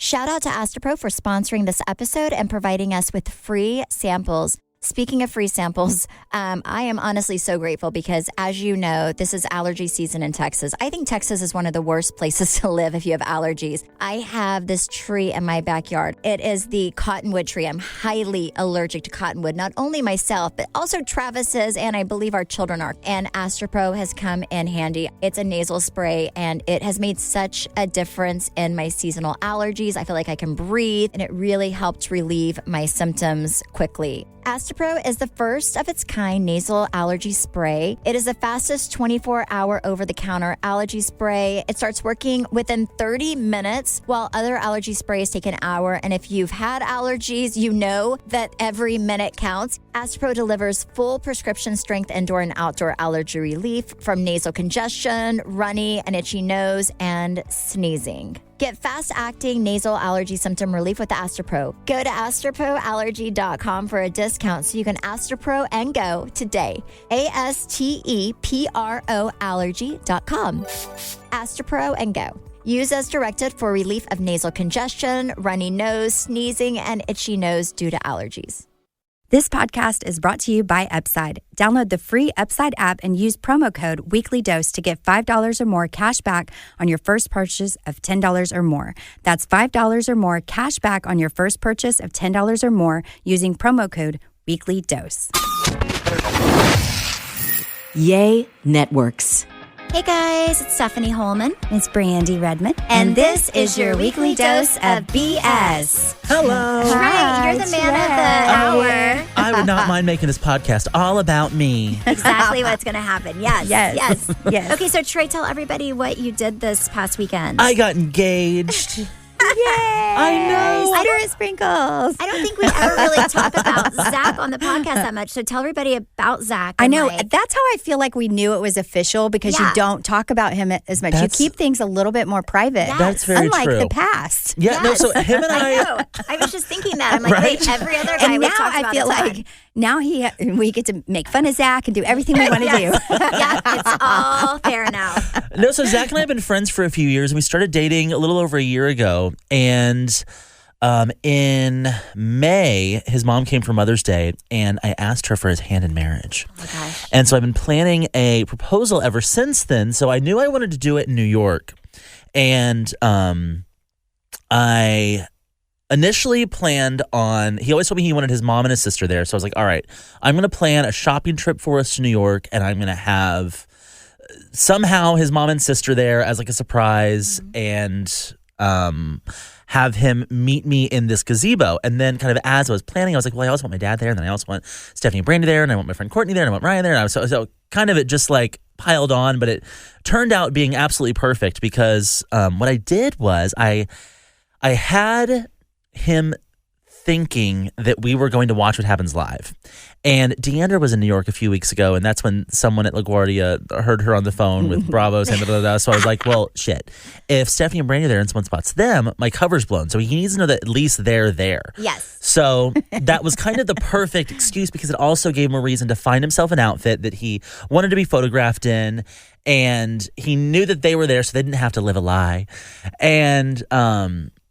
Shout out to Astropro for sponsoring this episode and providing us with free samples. Speaking of free samples, I am honestly so grateful because, as you know, this is allergy season in Texas. I think Texas is one of the worst places to live if you have allergies. I have this tree in my backyard. It is the cottonwood tree. I'm highly allergic to cottonwood, not only myself, but also Travis is, and I believe our children are. And Astropro has come in handy. It's a nasal spray, and it has made such a difference in my seasonal allergies. I feel like I can breathe, and it really helped relieve my symptoms quickly. Astropro is the first of its kind nasal allergy spray. It is the fastest 24-hour over-the-counter allergy spray. It starts working within 30 minutes, while other allergy sprays take an hour. And if you've had allergies, you know that every minute counts. Astropro delivers full prescription strength indoor and outdoor allergy relief from nasal congestion, runny and itchy nose, and sneezing. Get fast-acting nasal allergy symptom relief with Astropro. Go to astroproallergy.com for a discount so you can Astropro and go today. ASTEPRO allergy.com. Astropro and go. Use as directed for relief of nasal congestion, runny nose, sneezing, and itchy nose due to allergies. This podcast is brought to you by Upside. Download the free Upside app and use promo code WeeklyDose to get $5 or more cash back on your first purchase of $10 or more. That's $5 or more cash back on your first purchase of $10 or more using promo code WeeklyDose. Yay Networks. Hey guys, it's Stephanie Holman. It's Brandy Redmond. And this is your weekly dose of BS. Hello. Trey, you're the man of the hour. I would not mind making this podcast all about me. Exactly what's going to happen. Yes. Yes. Okay, so Trey, tell everybody what you did this past weekend. I got engaged. Yay! I know. Cider sprinkles. I don't think we ever really talk about Zach on the podcast that much, so tell everybody about Zach. I know. That's how I feel like we knew it was official because you don't talk about him as much. You keep things a little bit more private. Yes. That's very unlike true. the past. Yeah, no, so him and I know. I was just thinking that. I'm like, Right? wait, every other guy And we now talk I about feel the time. like now we get to make fun of Zach and do everything we want to do. Yeah, it's all fair now. No, so Zach and I have been friends for a few years, and we started dating a little over a year ago. And in May, his mom came for Mother's Day, and I asked her for his hand in marriage. Oh my gosh. And so I've been planning a proposal ever since then. So I knew I wanted to do it in New York. And I initially planned on, he always told me he wanted his mom and his sister there. So I was like, all right, I'm going to plan a shopping trip for us to New York, and I'm going to have somehow his mom and sister there as like a surprise, and have him meet me in this gazebo. And then kind of as I was planning, I was like, well, I also want my dad there, and then I also want Stephanie and Brandy there, and I want my friend Courtney there, and I want Ryan there. And so kind of it just like piled on, but it turned out being absolutely perfect because what I did was I had him thinking that we were going to watch What Happens Live. And Deandra was in New York a few weeks ago, and that's when someone at LaGuardia heard her on the phone with Bravo saying blah, blah, blah. So I was like, well, shit. If Stephanie and Brandy are there and someone spots them, my cover's blown. So he needs to know that at least they're there. Yes. So that was kind of the perfect excuse because it also gave him a reason to find himself an outfit that he wanted to be photographed in. And he knew that they were there, so they didn't have to live a lie. And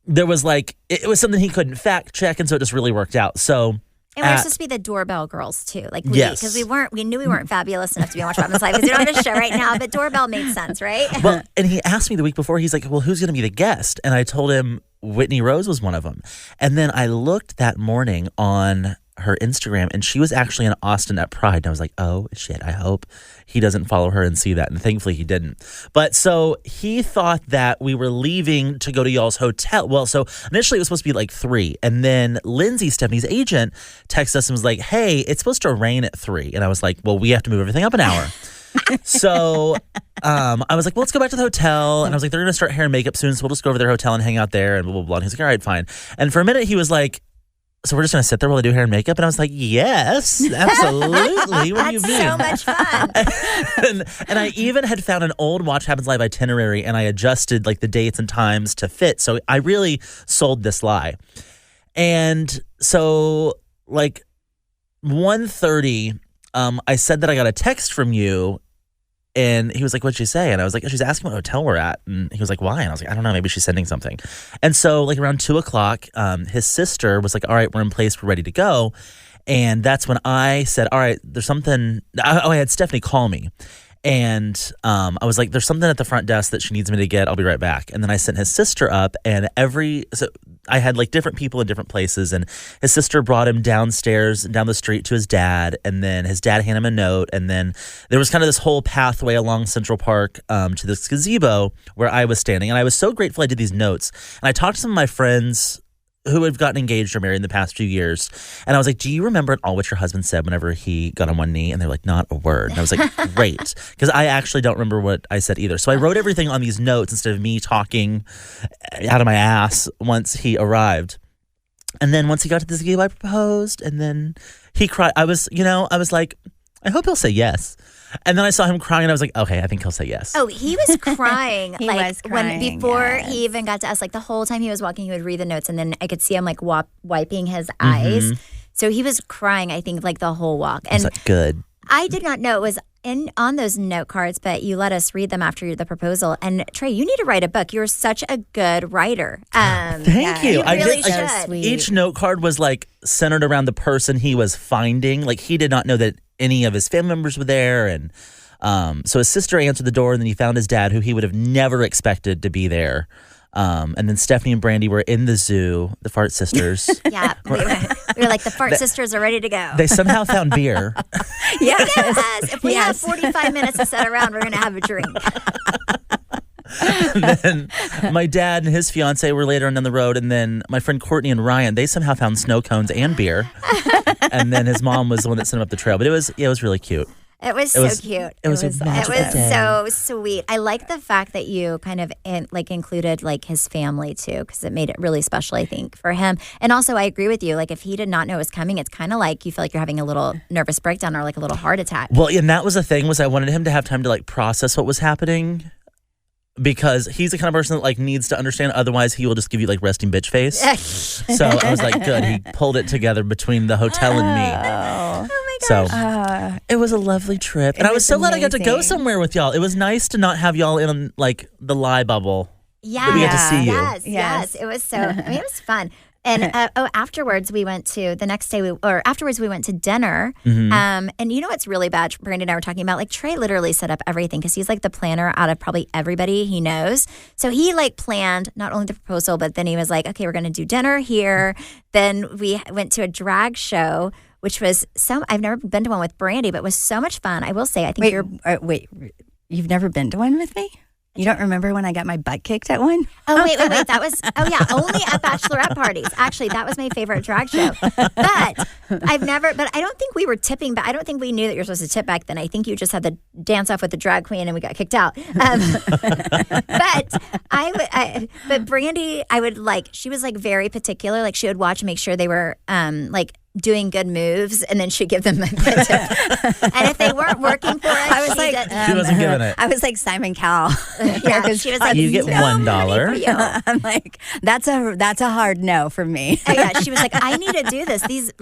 there was like, it was something he couldn't fact check, and so it just really worked out. So, and we're supposed to be the doorbell girls too, like Yes. because we knew we weren't fabulous enough to be on Watch What Happens Live because we don't have a show right now. But doorbell made sense, right? well, and he asked me the week before, he's like, well, who's going to be the guest? And I told him Whitney Rose was one of them. And then I looked that morning on her Instagram, and she was actually in Austin at Pride. And I was like, oh, shit, I hope he doesn't follow her and see that. And thankfully he didn't. But so he thought that we were leaving to go to y'all's hotel. Well, so initially it was supposed to be like 3. And then Lindsay, Stephanie's agent, texted us and was like, hey, it's supposed to rain at 3. And I was like, well, we have to move everything up an hour. So I was like, well, let's go back to the hotel. And I was like, they're going to start hair and makeup soon, so we'll just go over to their hotel and hang out there and blah, blah, blah. And he's like, all right, fine. And for a minute he was like, so we're just going to sit there while they do hair and makeup? And I was like, yes, absolutely. What do you mean? That's so much fun. and I even had found an old Watch Happens Live itinerary, and I adjusted like the dates and times to fit. So I really sold this lie. And so like 1:30, I said that I got a text from you And he was like, what'd she say? And I was like, she's asking what hotel we're at. And he was like, why? And I was like, I don't know, maybe she's sending something. And so like around 2:00, his sister was like, all right, we're in place, we're ready to go. And that's when I said, all right, there's something. I had Stephanie call me. And I was like, there's something at the front desk that she needs me to get. I'll be right back. And then I sent his sister up, and so I had like different people in different places. And his sister brought him downstairs, down the street to his dad. And then his dad handed him a note. And then there was kind of this whole pathway along Central Park to this gazebo where I was standing. And I was so grateful I did these notes. And I talked to some of my friends who have gotten engaged or married in the past few years. And I was like, do you remember at all what your husband said whenever he got on one knee? And they're like, not a word. And I was like, great. Because I actually don't remember what I said either. So I wrote everything on these notes instead of me talking out of my ass once he arrived. And then once he got to the gazebo, I proposed. And then he cried. I was like, I hope he'll say yes. And then I saw him crying, and I was like, okay, I think he'll say yes. Oh, he was crying. He was crying, before he even got to us, like the whole time he was walking, he would read the notes, and then I could see him like wiping his eyes. So he was crying, I think, like the whole walk. And I was like, good. I did not know it was on those note cards, but you let us read them after the proposal. And Trey, you need to write a book. You're such a good writer. Thank you. I really did. should. So sweet. Each note card was like centered around the person he was finding. Like he did not know that any of his family members were there, and so his sister answered the door, and then he found his dad, who he would have never expected to be there. And then Stephanie and Brandy were in the zoo, the Fart Sisters. Yeah, we were like, the Fart Sisters are ready to go. They somehow found beer. Yes. If we have 45 minutes to sit around, we're going to have a drink. And then my dad and his fiance were later on down the road, and then my friend Courtney and Ryan, they somehow found snow cones and beer. And then his mom was the one that sent him up the trail. But it was really cute. It was so cute. It was a magical day. So sweet. I like the fact that you kind of included like his family too, because it made it really special, I think, for him. And also, I agree with you. Like if he did not know it was coming, it's kind of like you feel like you're having a little nervous breakdown or like a little heart attack. Well, and that was the thing, was I wanted him to have time to like process what was happening. Because he's the kind of person that like needs to understand. Otherwise, he will just give you like resting bitch face. So I was like, good. He pulled it together between the hotel and me. Oh my So gosh. it was a lovely trip. And I was so glad I got to go somewhere with y'all. It was nice to not have y'all in like the lie bubble. Yeah. We got to see you. Yes. It was so, it was fun. And afterwards we went to dinner. Mm-hmm. And you know what's really bad? Brandon and I were talking about, like, Trey literally set up everything because he's like the planner out of probably everybody he knows. So he like planned not only the proposal, but then he was like, okay, we're going to do dinner here. Then we went to a drag show, which was I've never been to one with Brandy, but it was so much fun. I will say, I think Wait, you've never been to one with me? You don't remember when I got my butt kicked at one? Oh, wait. That was, only at bachelorette parties. Actually, that was my favorite drag show. But I don't think we were tipping, but I don't think we knew that you were supposed to tip back then. I think you just had to dance off with the drag queen and we got kicked out. But Brandy, she was like very particular. Like she would watch and make sure they were like doing good moves, and then she'd give them a tip. And if they weren't working for us, I was like, she wasn't giving it. I was like Simon Cowell. Yeah, she was like, you get $1. I'm like, that's a hard no for me. Yeah, she was like, I need to do this. These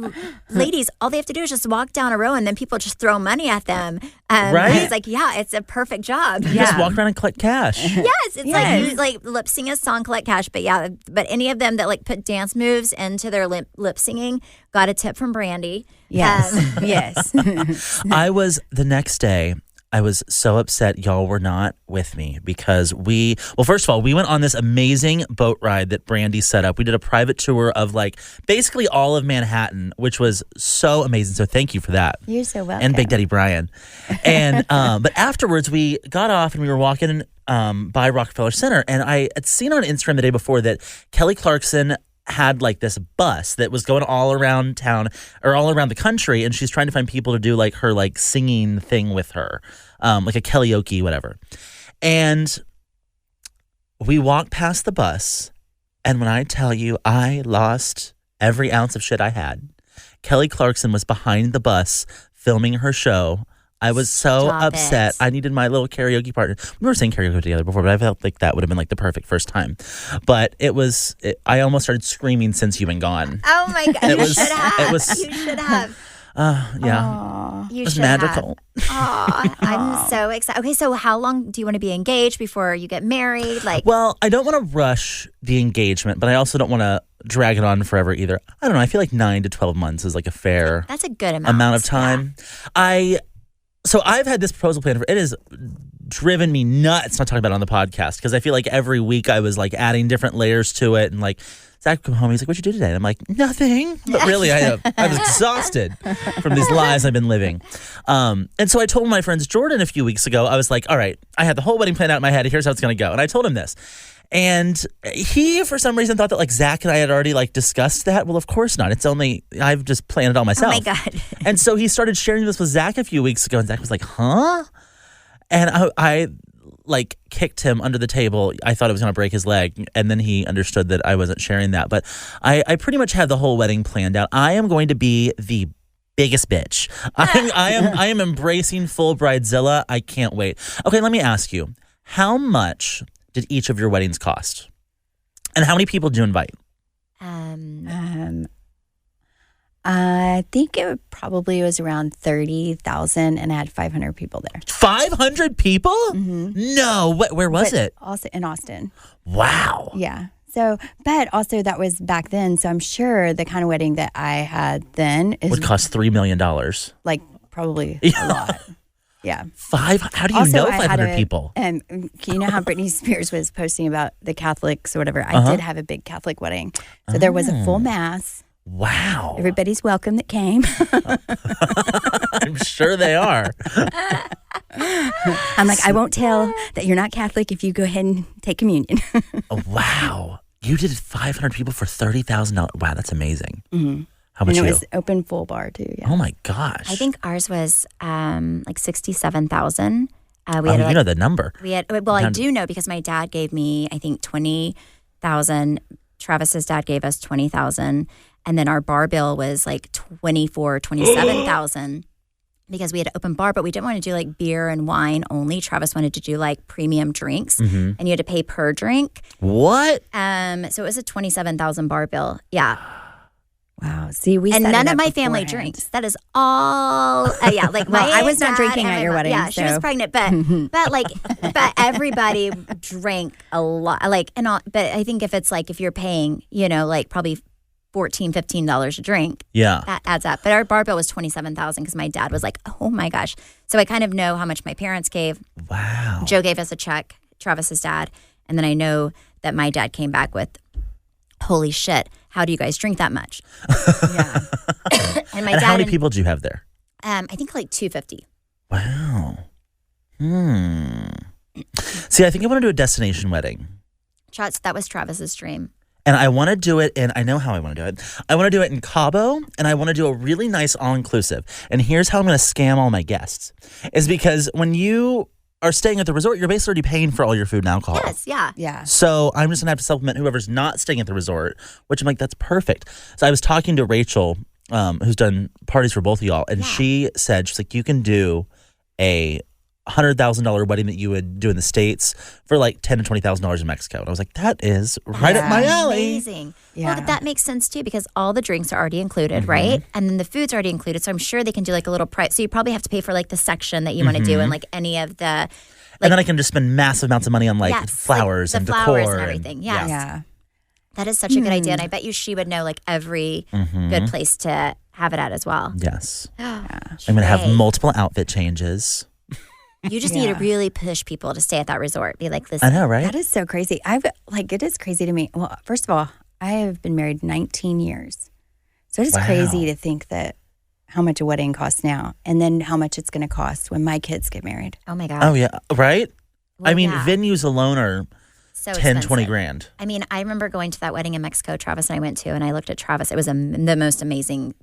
ladies, all they have to do is just walk down a row, and then people just throw money at them. Right? I was like, yeah, it's a perfect job. You just walk around and collect cash. Yes, it's like you like lip sing a song, collect cash. But any of them that like put dance moves into their lip singing got a tip from Brandy. Yes, yes. The next day, I was so upset y'all were not with me because first of all, we went on this amazing boat ride that Brandy set up. We did a private tour of like basically all of Manhattan, which was so amazing. So thank you for that. You're so welcome. And Big Daddy Brian. And but afterwards we got off and we were walking by Rockefeller Center, and I had seen on Instagram the day before that Kelly Clarkson had like this bus that was going all around town or all around the country, and she's trying to find people to do like her like singing thing with her, like a karaoke, whatever. And we walked past the bus, and when I tell you I lost every ounce of shit I had, Kelly Clarkson was behind the bus filming her show. I was so upset. I needed my little karaoke partner. We were saying karaoke together before, but I felt like that would have been like the perfect first time. But I almost started screaming since you've been gone. Oh my God. You should have. You should have. Yeah. You It was should magical. Oh, I'm so excited. Okay, so how long do you want to be engaged before you get married? Like, Well, I don't want to rush the engagement, but I also don't want to drag it on forever either. I don't know. I feel like 9 to 12 months is like a fair that's a good amount of time. So I've had this proposal plan for it has driven me nuts not talking about it on the podcast because I feel like every week I was like adding different layers to it and like Zach would come home. He's like, "What'd you do today?" And I'm like, "Nothing." But really, I was exhausted from these lives I've been living. And so I told my friends Jordan a few weeks ago. I was like, "All right, I had the whole wedding planned out in my head. Here's how it's going to go." And I told him this. And he, for some reason, thought that like Zach and I had already like discussed that. Well, of course not. It's only I've just planned it all myself. Oh my God. And so he started sharing this with Zach a few weeks ago, and Zach was like, "Huh?" And I like kicked him under the table. I thought it was going to break his leg, and then he understood that I wasn't sharing that. But I pretty much had the whole wedding planned out. I am going to be the biggest bitch. I am embracing full bridezilla. I can't wait. Okay, let me ask you, how much did each of your weddings cost? And how many people did you invite? I think it probably was around 30,000, and I had 500 people there. 500 people? Mm-hmm. No. Where was it? Also in Austin. Wow. Yeah. So, but also that was back then. So I'm sure the kind of wedding that I had then Would cost $3 million. like probably a lot. Yeah. How do you Also, know I had 500 people? You know how Britney Spears was posting about the Catholics or whatever? I did have a big Catholic wedding. So there was a full mass. Wow. Everybody's welcome that came. I'm sure they are. I'm like, I won't tell that you're not Catholic if you go ahead and take communion. Oh, wow. You did 500 people for $30,000. Wow, that's amazing. Mm-hmm. How about and you? it was open full bar too. Yeah. Oh my gosh. I think ours was like 67,000. You know the number. I do know because my dad gave me, I think, 20,000. Travis's dad gave us 20,000. And then our bar bill was like 27,000 because we had an open bar, but we didn't want to do like beer and wine only. Travis wanted to do like premium drinks and you had to pay per drink. What? So it was a 27,000 bar bill. Yeah. Wow. See, we and set none it of up my family beforehand. drinks. That is all. Yeah, like Well, my I was not dad drinking and at my your mom. wedding, Yeah, she was so. pregnant, but everybody drank a lot. Like and all, but I think if you're paying, like probably $14, $15 a drink. Yeah, that adds up. But our bar bill was 27,000 because my dad was like, "Oh my gosh!" So I kind of know how much my parents gave. Wow. Joe gave us a check, Travis's dad, and then I know that my dad came back with, "Holy shit! How do you guys drink that much?" Yeah. And and how many people do you have there? I think like 250. Wow. See, I think I want to do a destination wedding. That was Travis's dream. And I want to do it I know how I want to do it. I want to do it in Cabo, and I want to do a really nice all-inclusive. And here's how I'm going to scam all my guests. Is because when you are staying at the resort, you're basically already paying for all your food and alcohol. Yes, yeah. Yeah. So I'm just going to have to supplement whoever's not staying at the resort, which I'm like, that's perfect. So I was talking to Rachel, who's done parties for both of y'all, and she said, she's like, you can do a $100,000 wedding that you would do in the States for like $10,000 to $20,000 in Mexico. And I was like, that is right up my alley. Amazing. Yeah. Well, that makes sense too because all the drinks are already included, right? And then the food's already included. So I'm sure they can do like a little price. So you probably have to pay for like the section that you want to do and like any of the. And then I can just spend massive amounts of money on like flowers and decor. Flowers and everything. Yes. Yeah. That is such a good idea. And I bet you she would know like every good place to have it at as well. Yes. I'm going to have multiple outfit changes. You just need to really push people to stay at that resort. Be like, listen. I know, right? That is so crazy. It is crazy to me. Well, first of all, I have been married 19 years. So it is crazy to think that how much a wedding costs now and then how much it's going to cost when my kids get married. Oh my God. Oh yeah, right? Well, I mean, venues alone are so 10, expensive. 20 grand. I mean, I remember going to that wedding in Mexico Travis and I went to, and I looked at Travis. It was the most amazing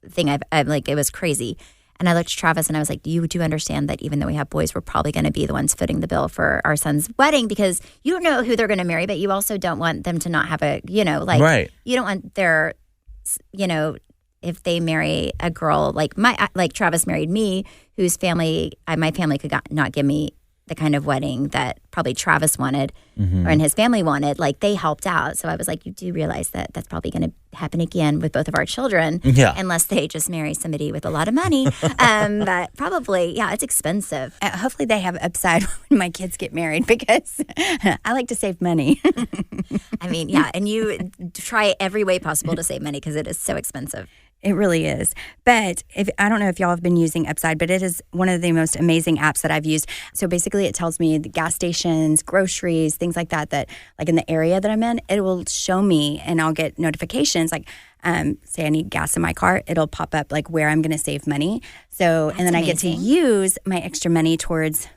thing I've like, it was crazy. And I looked at Travis and I was like, you do understand that even though we have boys, we're probably going to be the ones footing the bill for our son's wedding because you don't know who they're going to marry, but you also don't want them to not have a, you don't want their, if they marry a girl like Travis married me, whose family, my family could not give me the kind of wedding that probably Travis wanted or and his family wanted, like they helped out. So I was like, you do realize that that's probably going to happen again with both of our children, unless they just marry somebody with a lot of money. But probably, it's expensive. Hopefully they have upside when my kids get married because I like to save money. I mean, and you try every way possible to save money because it is so expensive. It really is. But I don't know if y'all have been using Upside, but it is one of the most amazing apps that I've used. So basically it tells me the gas stations, groceries, things like that like in the area that I'm in, it will show me and I'll get notifications like, say I need gas in my car, it'll pop up like where I'm going to save money. So, and then I get to use my extra money towards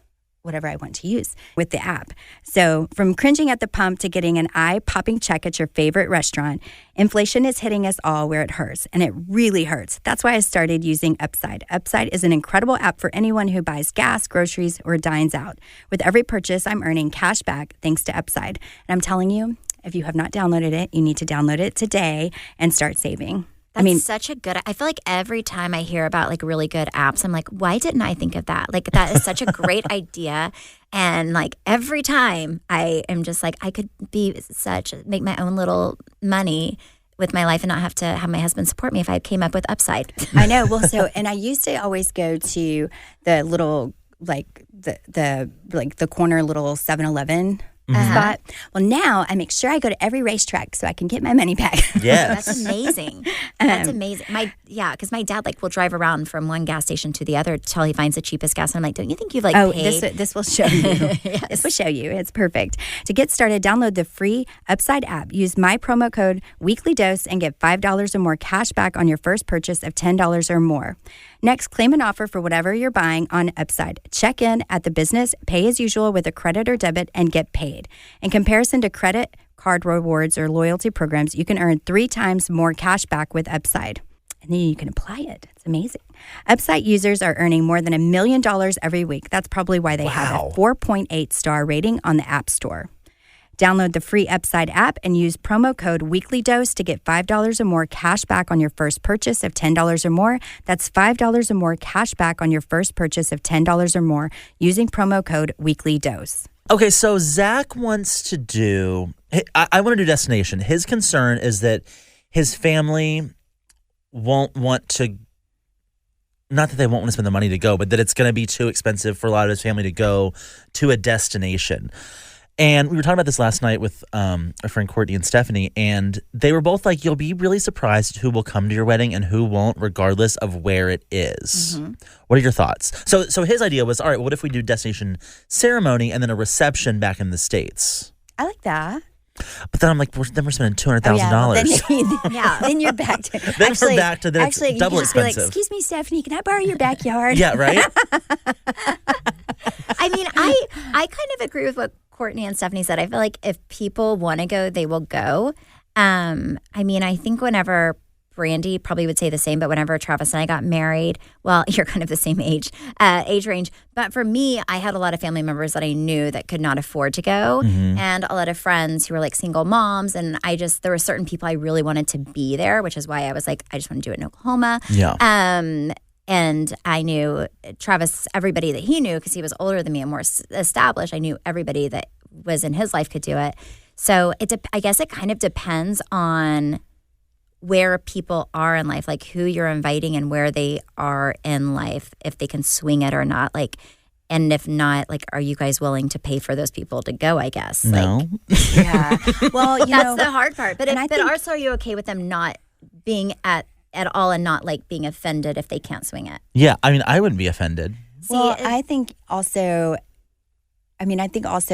whatever I want to use with the app. So from cringing at the pump to getting an eye-popping check at your favorite restaurant, inflation is hitting us all where it hurts, and it really hurts. That's why I started using Upside. Upside is an incredible app for anyone who buys gas, groceries, or dines out. With every purchase, I'm earning cash back thanks to Upside. And I'm telling you, if you have not downloaded it, you need to download it today and start saving. That's such a good, I feel like every time I hear about like really good apps, I'm like, why didn't I think of that? Like that is such a great idea. And like every time I am just like, I could make my own little money with my life and not have to have my husband support me if I came up with Upside. I know. Well, and I used to always go to the little, like the corner little 7-Eleven spot. Well, now I make sure I go to every racetrack so I can get my money back. Yes. That's amazing. That's amazing. Because my dad will drive around from one gas station to the other until he finds the cheapest gas. And I'm like, don't you think you've paid? This will show you. Yes. This will show you. It's perfect. To get started, download the free Upside app. Use my promo code WeeklyDose and get $5 or more cash back on your first purchase of $10 or more. Next, claim an offer for whatever you're buying on Upside. Check in at the business, pay as usual with a credit or debit, and get paid. In comparison to credit, card rewards, or loyalty programs, you can earn 3 times more cash back with Upside. And then you can apply it. It's amazing. Upside users are earning more than $1 million every week. That's probably why they have a 4.8 star rating on the App Store. Download the free Upside app and use promo code WeeklyDose to get $5 or more cash back on your first purchase of $10 or more. That's $5 or more cash back on your first purchase of $10 or more using promo code WeeklyDose. Okay, so Zach wants to do, I want to do destination. His concern is that his family won't want to, not that they won't want to spend the money to go, but that it's going to be too expensive for a lot of his family to go to a destination. And we were talking about this last night with our friend Courtney and Stephanie, and they were both like, you'll be really surprised who will come to your wedding and who won't, regardless of where it is. Mm-hmm. What are your thoughts? So his idea was, all right, what if we do destination ceremony and then a reception back in the States? I like that. But then I'm like, we're spending $200,000. Then you're back to we're back to that. It's double expensive. Be like, excuse me, Stephanie, can I borrow your backyard? Yeah, right. I mean, I kind of agree with what Courtney and Stephanie said. I feel like if people want to go, they will go. I mean, I think whenever Brandy probably would say the same, but whenever Travis and I got married, well, you're kind of the same age range. But for me, I had a lot of family members that I knew that could not afford to go, and a lot of friends who were like single moms. And there were certain people I really wanted to be there, which is why I was like, I just want to do it in Oklahoma. Yeah. And I knew Travis, everybody that he knew, because he was older than me and more established. I knew everybody that was in his life could do it. So I guess it kind of depends on where people are in life, like who you're inviting and where they are in life, if they can swing it or not. Like, and if not, like, are you guys willing to pay for those people to go, I guess? No. Like, yeah. Well, that's the hard part. But also, are you okay with them not being at all and not like being offended if they can't swing it? Yeah, I mean, I wouldn't be offended. I think also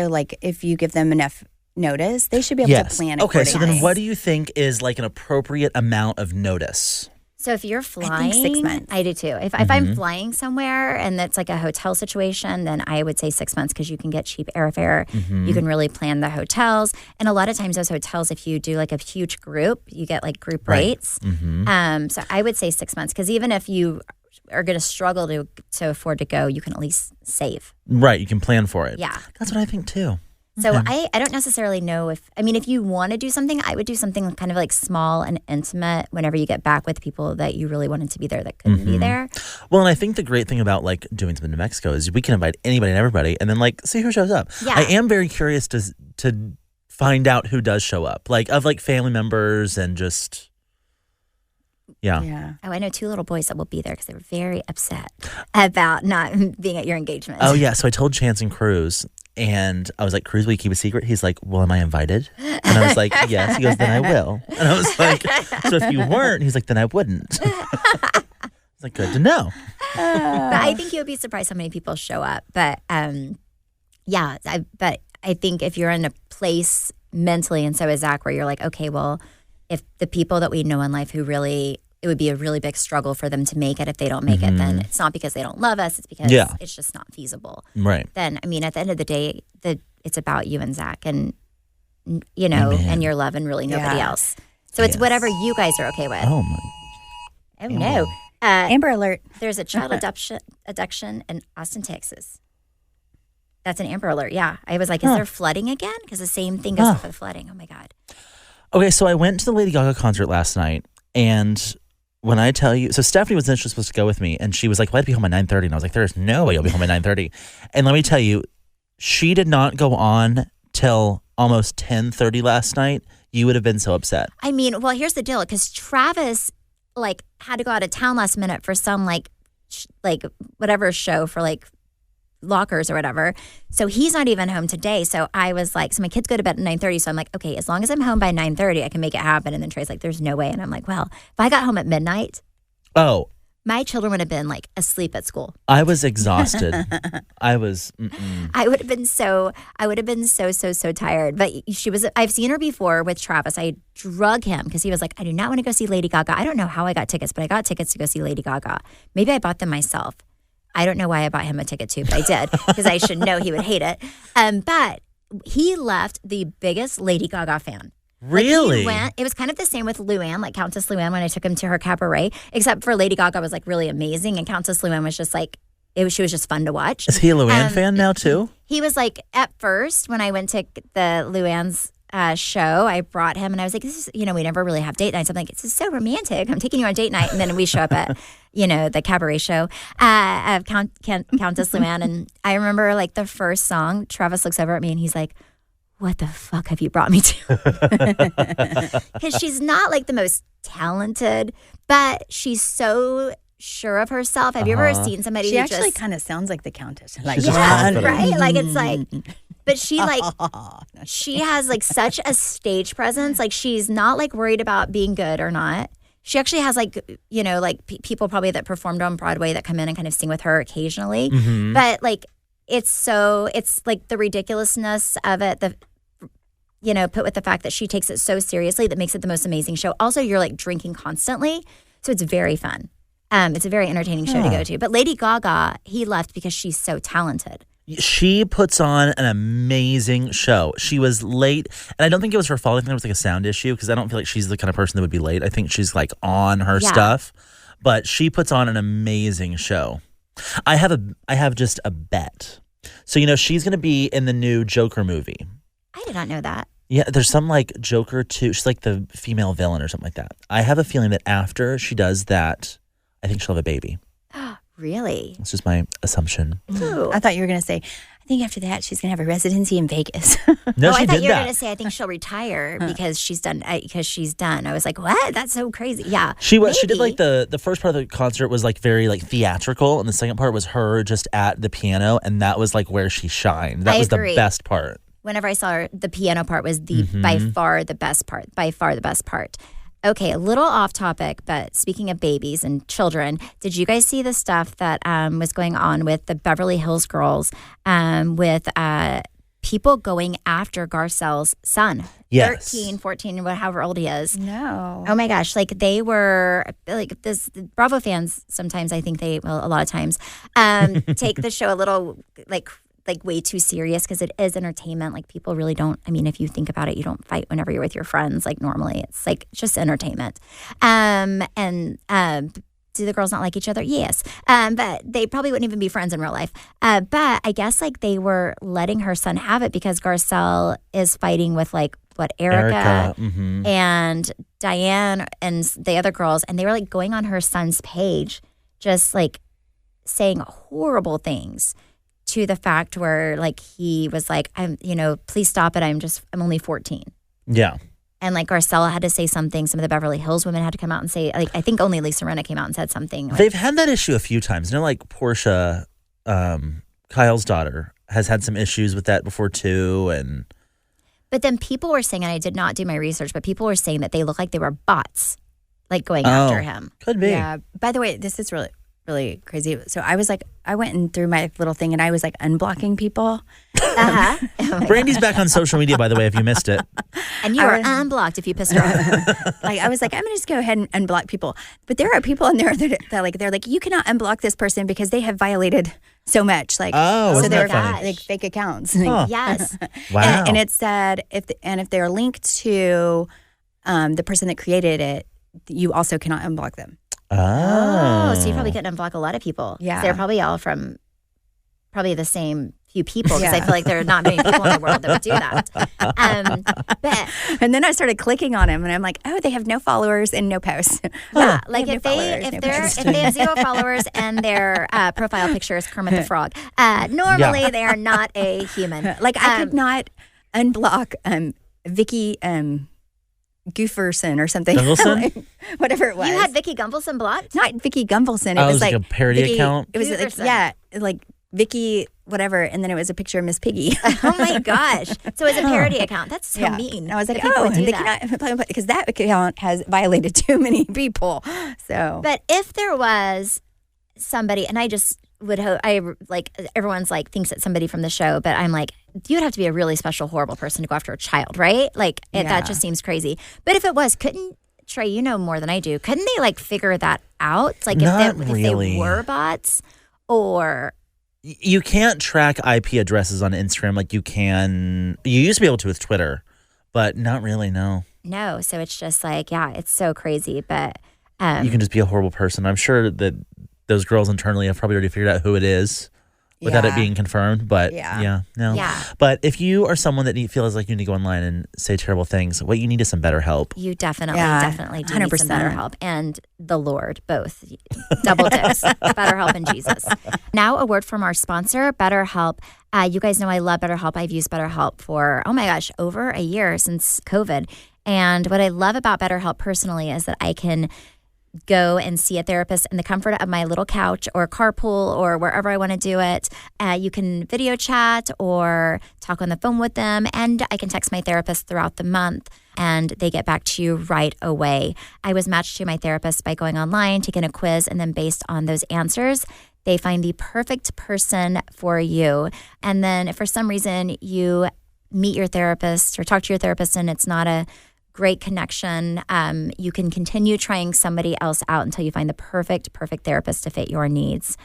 like if you give them enough notice, they should be able to plan accordingly. Okay, so then what do you think is like an appropriate amount of notice? So if you're flying, I think 6 months. I do too. If I'm flying somewhere and it's like a hotel situation, then I would say 6 months because you can get cheap airfare. You can really plan the hotels. And a lot of times those hotels, if you do like a huge group, you get like group rates. So I would say 6 months because even if you are going to struggle to afford to go, you can at least save. Right, you can plan for it. Yeah. That's what I think too. So I don't necessarily know if you want to do something, I would do something kind of like small and intimate whenever you get back with people that you really wanted to be there that couldn't be there. Well, and I think the great thing about like doing something in Mexico is we can invite anybody and everybody and then like see who shows up. Yeah. I am very curious to find out who does show up, like of like family members and just, yeah. Oh, I know 2 little boys that will be there because they were very upset about not being at your engagement. Oh, yeah. So I told Chance and Cruz. And I was like, Cruz, will you keep a secret? He's like, well, am I invited? And I was like, yes. He goes, then I will. And I was like, so if you weren't, he's like, then I wouldn't. It's like, good to know. But I think you'll be surprised how many people show up. But but I think if you're in a place mentally, and so is Zach, where you're like, okay, well, if the people that we know in life who really, it would be a really big struggle for them to make it if they don't make it, then it's not because they don't love us, it's because it's just not feasible. Right. Then, at the end of the day, it's about you and Zach and, and your love and really nobody else. So it's whatever you guys are okay with. Oh, my. Oh, no. Amber Alert. There's a child abduction in Austin, Texas. That's an Amber Alert, yeah. I was like, is there flooding again? Because the same thing goes with the flooding. Oh, my God. Okay, so I went to the Lady Gaga concert last night, and when I tell you, so Stephanie was initially supposed to go with me, and she was like, well, I'd be home at 9:30, and I was like, there's no way you'll be home at 9:30. And let me tell you, she did not go on till almost 10:30 last night. You would have been so upset. Well, here's the deal, because Travis, had to go out of town last minute for some, whatever show for, lockers or whatever. So he's not even home today. So I was like, so my kids go to bed at 9:30. So I'm like, okay, as long as I'm home by 9:30, I can make it happen. And then Trey's like, there's no way. And I'm like, well, if I got home at midnight, my children would have been asleep at school. I was exhausted. I would have been so tired. But I've seen her before with Travis. I drug him because he was like, I do not want to go see Lady Gaga. I don't know how I got tickets, but I got tickets to go see Lady Gaga. Maybe I bought them myself. I don't know why I bought him a ticket too, but I did because I should know he would hate it. But he left the biggest Lady Gaga fan. Really? It was kind of the same with Luann, Countess Luann, when I took him to her cabaret, except for Lady Gaga was really amazing. And Countess Luann was just she was just fun to watch. Is he a Luann fan now too? He was at first when I went to the Luann's show, I brought him and I was like, this is, we never really have date nights. I'm like, this is so romantic. I'm taking you on a date night. And then we show up at, the cabaret show of Countess Luann. And I remember the first song, Travis looks over at me and he's like, what the fuck have you brought me to? Because she's not the most talented, but she's so sure of herself. Have you ever seen somebody She who actually kind of sounds like the Countess. She's right? It's but she she has such a stage presence. She's not worried about being good or not. She actually has people probably that performed on Broadway that come in and kind of sing with her occasionally. Mm-hmm. But it's the ridiculousness of it, put with the fact that she takes it so seriously that makes it the most amazing show. Also, you're drinking constantly, so it's very fun. It's a very entertaining show to go to. But Lady Gaga, he left because she's so talented. She puts on an amazing show. She was late, and I don't think it was her fault. I think it was a sound issue because I don't feel like she's the kind of person that would be late. I think she's on her stuff, but she puts on an amazing show. I have just a bet. So she's going to be in the new Joker movie. I did not know that. Yeah, there's some Joker 2. She's the female villain or something like that. I have a feeling that after she does that, I think she'll have a baby. Really? That's just my assumption. Ooh. I thought you were going to say, I think after that she's going to have a residency in Vegas. No, I she thought did you were that. going to say, I think she'll retire because she's done. I was like, what? That's so crazy. Yeah. She did the first part of the concert was very theatrical, and the second part was her just at the piano, and that was where she shined. That was agree. The best part. Whenever I saw her, the piano part was by far the best part. By far the best part. Okay, a little off topic, but speaking of babies and children, did you guys see the stuff that was going on with the Beverly Hills girls with people going after Garcelle's son? Yes. 13, 14, however old he is. No. Oh my gosh, they were this Bravo fans sometimes, I think a lot of times take the show a little way too serious because it is entertainment. People really don't, if you think about it, you don't fight whenever you're with your friends normally. It's just entertainment. do the girls not like each other? Yes. But they probably wouldn't even be friends in real life. But I guess like they were letting her son have it because Garcelle is fighting with like Erica and Diane and the other girls. And they were like going on her son's page, just like saying horrible things to the fact where like he was like, please stop it. I'm only 14. Yeah. And like Garcelle had to say something. Some of the Beverly Hills women had to come out and say, like, I think only Lisa Rinna came out and said something. Like, they've had that issue a few times. You know, like Portia, Kyle's daughter, has had some issues with that before too. But then people were saying, and I did not do my research, but people were saying that they look like they were bots, like going after him. Could be. Yeah. By the way, this is really, really crazy. So I went in through my little thing and I was like unblocking people. Brandy's back on social media, by the way, if you missed it. And you are unblocked if you pissed her off. Like I was like, I'm gonna just go ahead and unblock people. But there are people in there that like they're like, you cannot unblock this person because they have violated so much. Like so they're funny? like fake accounts. Huh. Yes. Wow. And it said if they're linked to the person that created it, you also cannot unblock them. Oh, so you probably couldn't unblock a lot of people. Yeah. They're probably all from the same few people because I feel like there are not many people in the world that would do that. And then I started clicking on him and I'm like, oh, they have no followers and no posts. Yeah, like if they have 0 followers and their profile picture is Kermit the Frog, normally they are not a human. Like I could not unblock Vicky Gooferson or something. Gumbelson? Like, whatever it was. You had Vicky Gumbelson blocked? Not Vicky Gumbelson. It was like a parody Vicky, account? It was like Vicky whatever, and then it was a picture of Miss Piggy. Oh my gosh. So it's a parody account. That's so mean. And I was like, they cannot, because that account has violated too many people. So, but if there was somebody, and I just would hope, everyone's like thinks it's somebody from the show, but I'm like, you would have to be a really special, horrible person to go after a child, right? Like that just seems crazy. But if it was, couldn't, Trey, you know more than I do, couldn't they like figure that out? Like if they were bots or... You can't track IP addresses on Instagram like you can. You used to be able to with Twitter, but not really, no. No, so it's just like, it's so crazy, but... you can just be a horrible person. I'm sure that those girls internally have probably already figured out who it is without it being confirmed, but no. Yeah. But if you are someone that feels like you need to go online and say terrible things, what you need is some better help. You definitely do need some better help. And the Lord, both. Double dose. BetterHelp and Jesus. Now a word from our sponsor, BetterHelp. You guys know I love BetterHelp. I've used BetterHelp for, over a year since COVID. And what I love about BetterHelp personally is that I can go and see a therapist in the comfort of my little couch or carpool or wherever I want to do it. You can video chat or talk on the phone with them, and I can text my therapist throughout the month and they get back to you right away. I was matched to my therapist by going online, taking a quiz, and then based on those answers, they find the perfect person for you. And then if for some reason you meet your therapist or talk to your therapist and it's not a great connection, you can continue trying somebody else out until you find the perfect therapist to fit your needs.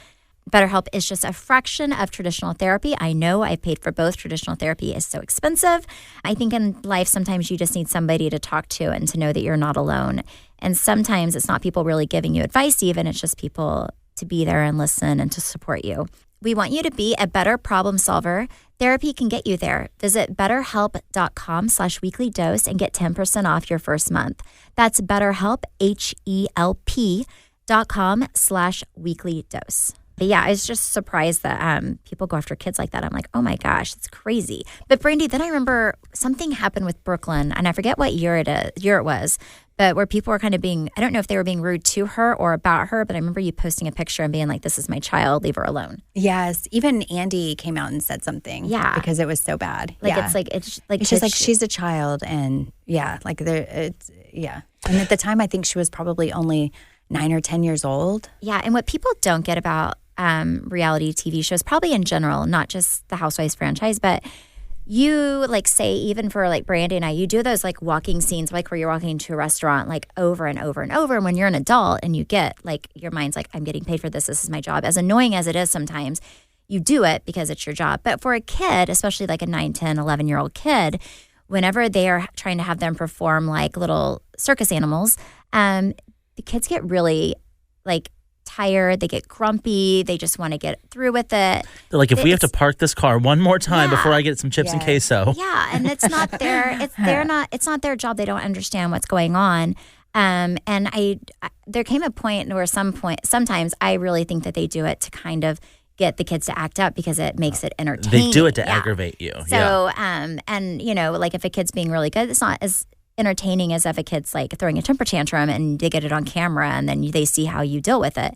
BetterHelp is just a fraction of traditional therapy. I know I've paid for both. Traditional therapy is so expensive. I think in life, sometimes you just need somebody to talk to and to know that you're not alone. And sometimes it's not people really giving you advice even. It's just people to be there and listen and to support you. We want you to be a better problem solver. Therapy can get you there. Visit BetterHelp.com/weeklydose and get 10% off your first month. That's BetterHelp, HELP.com/weeklydose. But yeah, I was just surprised that people go after kids like that. I'm like, oh my gosh, that's crazy. But Brandy, then I remember something happened with Brooklyn, and I forget what year it was, but where people were kind of being, I don't know if they were being rude to her or about her, but I remember you posting a picture and being like, this is my child, leave her alone. Yes. Even Andy came out and said something. Yeah. Because it was so bad. It's just like she's a child, and And at the time, I think she was probably only 9 or 10 years old. Yeah. And what people don't get about reality TV shows, probably in general, not just the Housewives franchise, but you say even for Brandy and I, you do those walking scenes where you're walking into a restaurant over and over and over. And when you're an adult and you get your mind's I'm getting paid for this is my job. As annoying as it is sometimes, you do it because it's your job. But for a kid, especially a 9, 10, 11-year-old kid, whenever they are trying to have them perform little circus animals, the kids get really tired, they get grumpy, they just want to get through with it. They're like, if we have to park this car one more time before I get some chips and queso. Yeah, and it's not their job. They don't understand what's going on. And there came a point where sometimes I really think that they do it to kind of get the kids to act up because it makes it entertaining. They do it to aggravate you. So, and like if a kid's being really good, it's not as entertaining as if a kid's like throwing a temper tantrum and they get it on camera and then they see how you deal with it.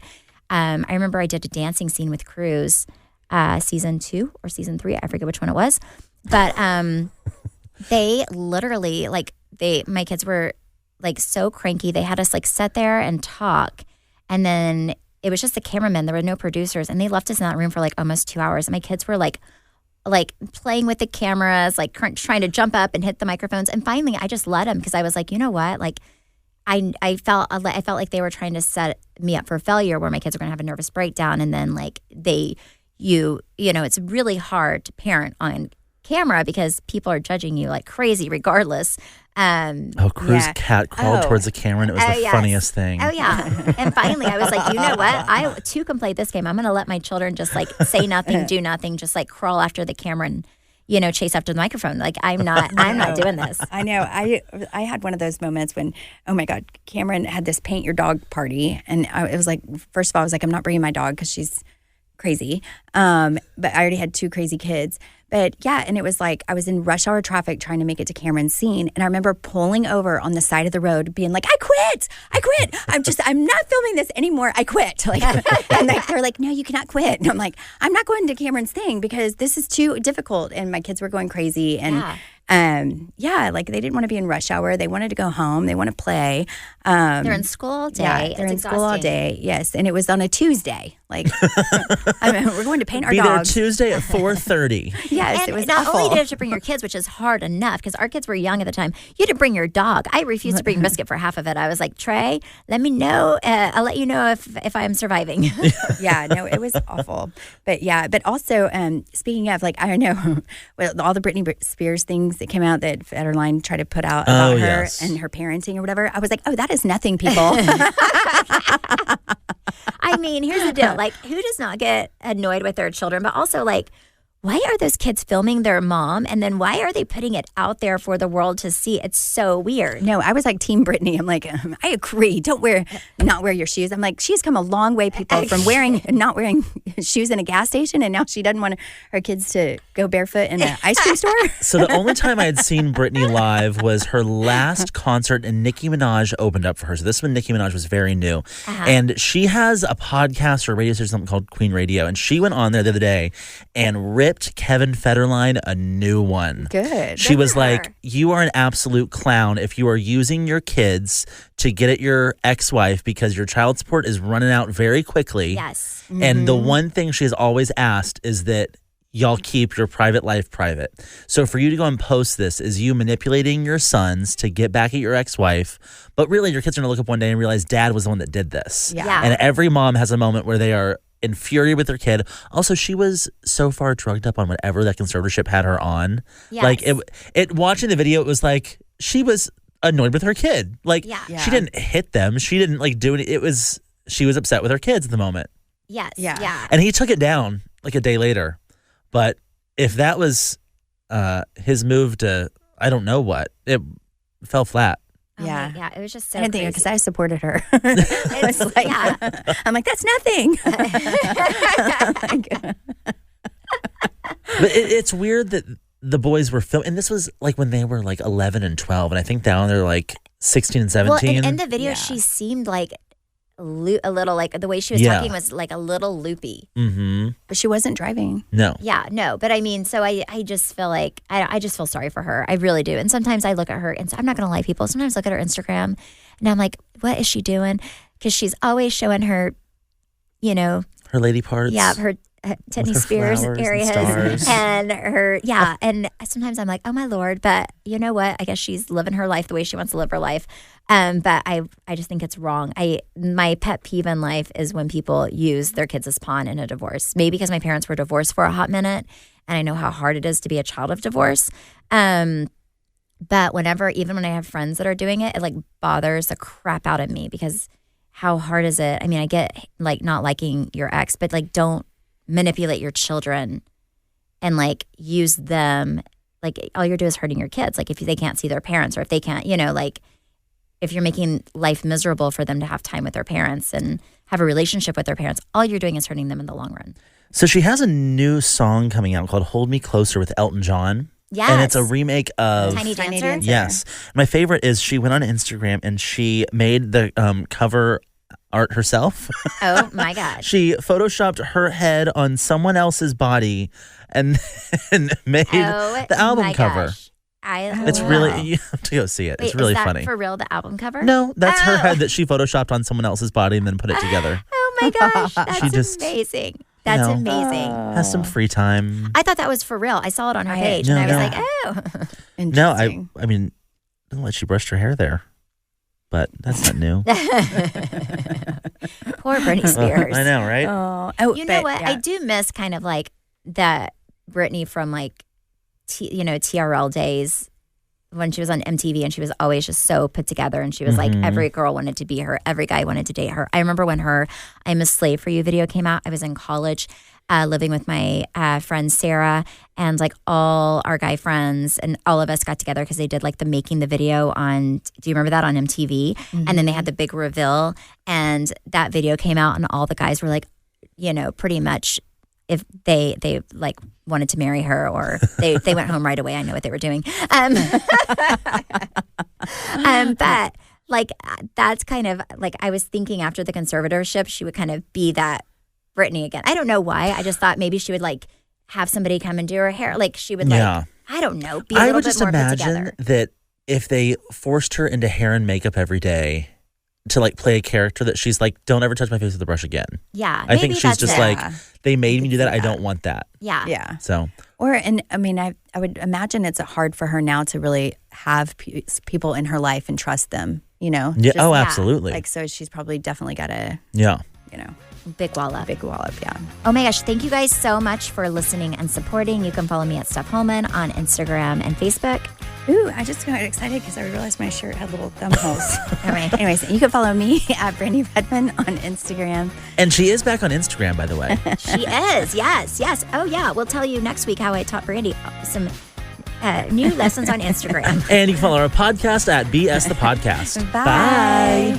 I remember I did a dancing scene with Cruz, season 2 or season 3, I forget which one it was, but they literally my kids were like so cranky. They had us like sit there and talk, and then it was just the cameramen. There were no producers, and they left us in that room for like almost 2 hours. And my kids were like playing with the cameras, like trying to jump up and hit the microphones. And finally, I just let them because I was like, you know what? Like, I felt like they were trying to set me up for failure, where my kids are going to have a nervous breakdown, and then like it's really hard to parent on camera because people are judging you like crazy regardless. Cruz's cat crawled towards the camera, and it was the funniest thing. Oh yeah. And finally I was like, you know what? I too can play this game. I'm gonna let my children just like say nothing, do nothing, just like crawl after the camera and chase after the microphone. Like I'm not doing this. I know. I had one of those moments when, oh my God, Cameron had this paint your dog party, and it was like, first of all, I was like, I'm not bringing my dog because she's crazy. But I already had 2 crazy kids. But yeah, and it was like I was in rush hour traffic trying to make it to Cameron's scene. And I remember pulling over on the side of the road being like, I quit. I'm not filming this anymore. I quit. Like, and they're like, no, you cannot quit. And I'm like, I'm not going to Cameron's thing because this is too difficult. And my kids were going crazy. And like they didn't want to be in rush hour. They wanted to go home. They want to play. They're in school all day. Yeah, they're in school all day. Yes. And it was on a Tuesday. Like, we're going to paint our dogs. Be there Tuesday at 4:30. Yes, and it was not awful. only did you have to bring your kids, which is hard enough because our kids were young at the time. You had to bring your dog. I refused to bring Biscuit for half of it. I was like, Trey, let me know. I'll let you know if I'm surviving. Yeah, no, it was awful. But also, speaking of, like, I don't know, with all the Britney Spears things that came out that Federline tried to put out about her and her parenting or whatever, I was like, oh, that is nothing, people. I mean, here's the deal. Like, who does not get annoyed with their children? But also, like, why are those kids filming their mom? And then why are they putting it out there for the world to see? It's so weird. No, I was like Team Britney. I'm like, I agree. Don't not wear your shoes. I'm like, she's come a long way, people, from not wearing shoes in a gas station, and now she doesn't want her kids to go barefoot in an ice cream store. So the only time I had seen Britney live was her last concert, and Nicki Minaj opened up for her. So this one, Nicki Minaj was very new. Uh-huh. And she has a podcast or radio station, something called Queen Radio, and she went on there the other day and ripped Kevin Federline a new one. Good. She was like, you are an absolute clown if you are using your kids to get at your ex-wife because your child support is running out very quickly. Yes. Mm-hmm. And the one thing she has always asked is that y'all keep your private life private. So for you to go and post this is you manipulating your sons to get back at your ex-wife. But really, your kids are going to look up one day and realize dad was the one that did this. Yeah. And every mom has a moment where they are infuriated with their kid. Also, she was so far drugged up on whatever that conservatorship had her on. Yes. Like it watching the video, it was like she was annoyed with her kid. Like she didn't hit them. She didn't like do it. She was upset with her kids at the moment. Yes. Yeah. And he took it down like a day later. But if that was his move to, I don't know what, it fell flat. Yeah. Yeah, it was just so I didn't think crazy. because I supported her. I'm like, that's nothing. But it's weird that the boys were filming, and this was like when they were like 11 and 12, and I think down they're like 16 and 17. Well, in the video, she seemed like a little, like the way she was talking was like a little loopy. Mm-hmm. But she wasn't driving. No. Yeah, no. But I mean, so I just feel like, I just feel sorry for her. I really do. And sometimes I look at her, and I'm not going to lie, people. Sometimes I look at her Instagram, and I'm like, what is she doing? Because she's always showing her, her lady parts. Yeah, her Britney Spears areas and her, and sometimes I'm like, oh my Lord, but you know what? I guess she's living her life the way she wants to live her life. But I just think it's wrong. My pet peeve in life is when people use their kids as pawn in a divorce. Maybe because my parents were divorced for a hot minute, and I know how hard it is to be a child of divorce. But even when I have friends that are doing it, it like bothers the crap out of me because how hard is it? I mean, I get like not liking your ex, but like don't manipulate your children and like use them. Like all you're doing is hurting your kids. Like if they can't see their parents or if they can't, like if you're making life miserable for them to have time with their parents and have a relationship with their parents, all you're doing is hurting them in the long run. So she has a new song coming out called Hold Me Closer with Elton John. Yes. And it's a remake of Tiny Dancer. Yes. My favorite is she went on Instagram and she made the cover art herself. Oh my gosh. She photoshopped her head on someone else's body and then made the album cover. Gosh. It's really, you have to go see it. Wait, it's really is that funny. For real, the album cover? No, that's her head that she photoshopped on someone else's body and then put it together. Oh my gosh. That's amazing. That's amazing. Has some free time. I thought that was for real. I saw it on her page and I was like, oh. No, I mean, didn't let you brush her hair there. But that's not new. Poor Britney Spears. I know, right? Oh, you know what? Yeah. I do miss kind of like that Britney from like, TRL days when she was on MTV and she was always just so put together and she was like, every girl wanted to be her. Every guy wanted to date her. I remember when her I'm a Slave for You video came out. I was in college living with my friend Sarah and like all our guy friends and all of us got together because they did like the making the video on, do you remember that on MTV? Mm-hmm. And then they had the big reveal and that video came out and all the guys were like, pretty much if they like wanted to marry her or they went home right away. I know what they were doing. But like that's kind of like I was thinking after the conservatorship, she would kind of be that Britney again. I don't know why. I just thought maybe she would like have somebody come and do her hair. Like she would like, I don't know, be a little bit more put together. I would just imagine that if they forced her into hair and makeup every day to like play a character that she's like, don't ever touch my face with a brush again. Yeah. I think she's just like, they made me do that. I don't want that. Yeah. Yeah. So. I would imagine it's hard for her now to really have people in her life and trust them, Yeah. Just, absolutely. Like, so she's probably definitely got to, Big wallop. Big wallop, yeah. Oh my gosh. Thank you guys so much for listening and supporting. You can follow me at Steph Holman on Instagram and Facebook. Ooh, I just got excited because I realized my shirt had little thumb holes. All right. Anyways, you can follow me at Brandy Redmond on Instagram. And she is back on Instagram, by the way. She is. Yes. Oh, yeah. We'll tell you next week how I taught Brandy some new lessons on Instagram. And you can follow our podcast at BS the Podcast. Bye.